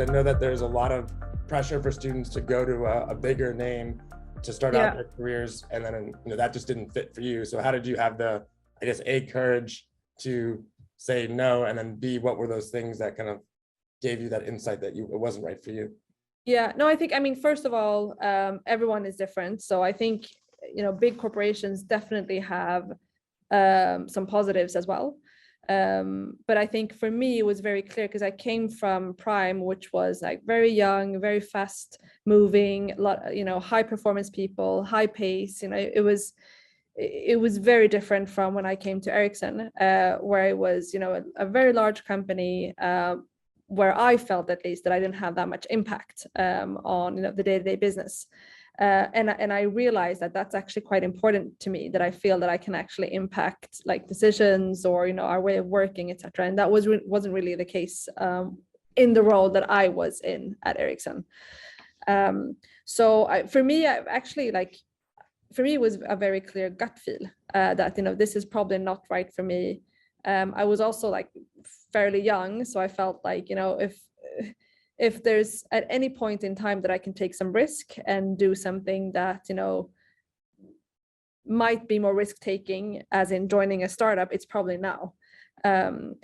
I know that there's a lot of pressure for students to go to a bigger name to start out their careers, and then that just didn't fit for you. So how did you have the, I guess, A, courage to say no, and then B, what were those things that kind of gave you that insight that it wasn't right for you? Yeah, no, I mean, first of all, everyone is different. So I think, big corporations definitely have some positives as well. But I think for me, it was very clear because I came from Prime, which was like very young, very fast moving, a lot, high performance people, high pace. It was very different from when I came to Ericsson, where it was, a very large company, where I felt at least that I didn't have that much impact on the day-to-day business. And I realized that that's actually quite important to me, that I feel that I can actually impact like decisions or our way of working, etc. And that wasn't really the case in the role that I was in at Ericsson. For me, it was a very clear gut feel that this is probably not right for me. I was also like fairly young, so I felt like if there's at any point in time that I can take some risk and do something that might be more risk taking, as in joining a startup, it's probably now. When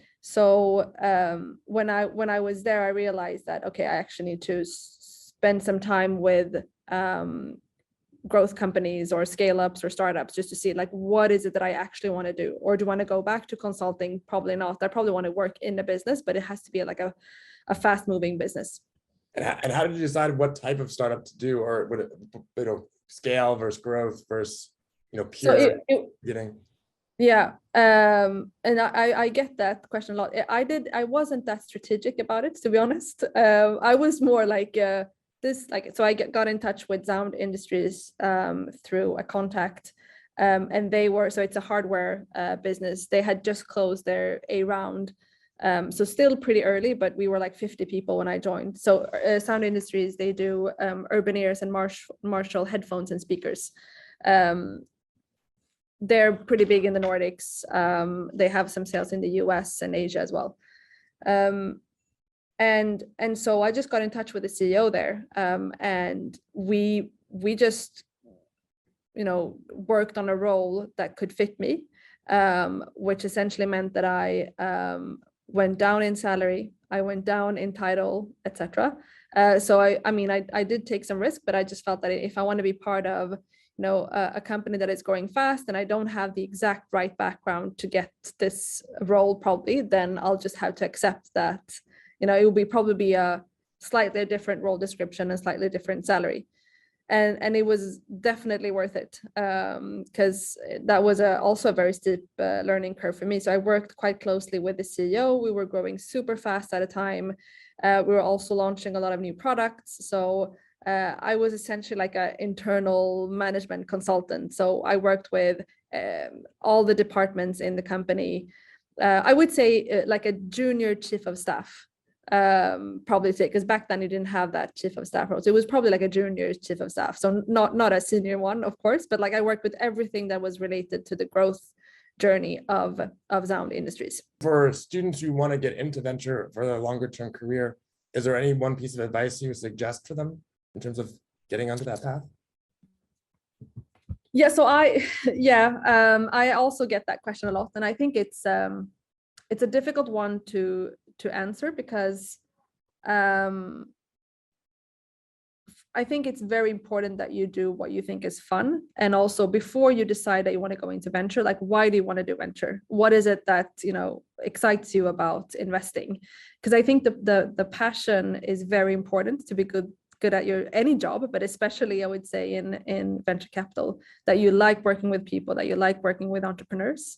I was there, I realized that okay, I actually need to spend some time with growth companies or scale ups or startups just to see like what is it that I actually want to do, or do I want to go back to consulting? Probably not. I probably want to work in a business, but it has to be like a fast moving business. And how did you decide what type of startup to do, or would it scale versus growth versus pure beginning? Yeah, and I get that question a lot. I wasn't that strategic about it, to be honest. I was more like so I got in touch with Sound Industries through a contact, and it's a hardware business. They had just closed their A round, so still pretty early, but we were like 50 people when I joined. So Sound Industries, they do Urban Ears and Marshall headphones and speakers. They're pretty big in the Nordics. They have some sales in the US and Asia as well. And so I just got in touch with the CEO there, and we just worked on a role that could fit me, which essentially meant that I went down in salary, I went down in title, etc. So I did take some risk, but I just felt that if I want to be part of a company that is growing fast and I don't have the exact right background to get this role, probably, then I'll just have to accept that it will probably be a slightly different role description and slightly different salary. And it was definitely worth it, because that was also a very steep learning curve for me. So I worked quite closely with the CEO. We were growing super fast at a time. We were also launching a lot of new products. So I was essentially like an internal management consultant. So I worked with all the departments in the company. I would say like a junior chief of staff. Probably say, because back then you didn't have that chief of staff role, so it was probably like a junior chief of staff, so not a senior one, of course, but like I worked with everything that was related to the growth journey of Sound Industries. For students who want to get into venture for their longer term career, is there any one piece of advice you would suggest for them in terms of getting onto that path? Yeah, so I also get that question a lot, and I think it's a difficult one to answer, because I think it's very important that you do what you think is fun. And also, before you decide that you want to go into venture, like, why do you want to do venture? What is it that excites you about investing? Because I think the passion is very important to be good at any job, but especially I would say in venture capital, that you like working with people, that you like working with entrepreneurs.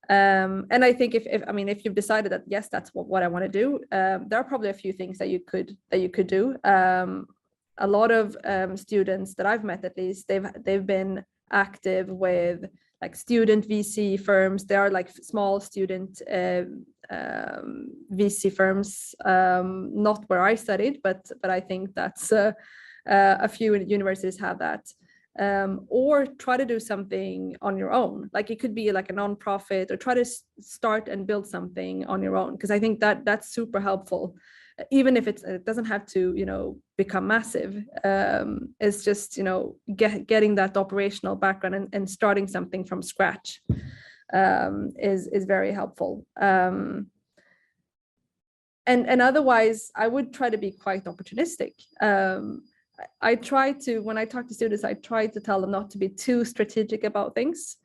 And I think if you've decided that yes, that's what I want to do, there are probably a few things that you could do. A lot of students that I've met, at least, they've been active with like student VC firms. There are like small student VC firms, not where I studied, but I think that's a few universities have that. Or try to do something on your own. Like, it could be like a nonprofit, or try to start and build something on your own, because I think that that's super helpful. even if it doesn't have to, you know, become massive. It's just, you know, getting that operational background and starting something from scratch is very helpful. And otherwise, I would try to be quite opportunistic. I try to, when I talk to students, I try to tell them not to be too strategic about things.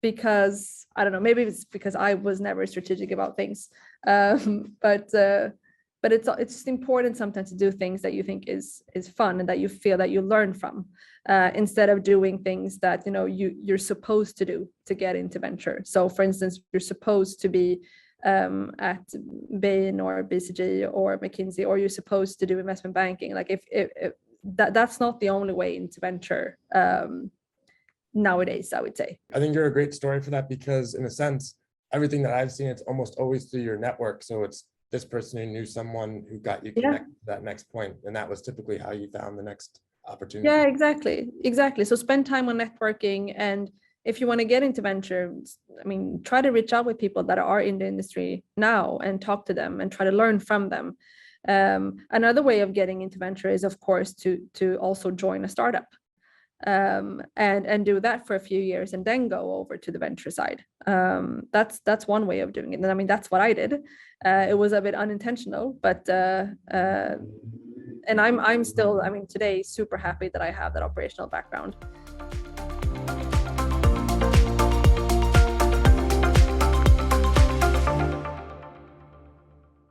Because I don't know, maybe it's because I was never strategic about things. But it's just important sometimes to do things that you think is fun and that you feel that you learn from, instead of doing things that, you know, you're supposed to do to get into venture. So for instance, you're supposed to be at Bain or BCG or McKinsey, or you're supposed to do investment banking. Like if that's not the only way into venture nowadays, I would say. I think you're a great story for that, because in a sense, everything that I've seen, it's almost always through your network. So it's this person who knew someone who got you connected to that next point, and that was typically how you found the next opportunity. Yeah, exactly. So spend time on networking, and if you want to get into venture, I mean, try to reach out with people that are in the industry now and talk to them and try to learn from them. Another way of getting into venture is, of course, to also join a startup. And do that for a few years and then go over to the venture side. That's one way of doing it. And I mean, that's what I did. It was a bit unintentional, but and I'm still, I mean, today super happy that I have that operational background.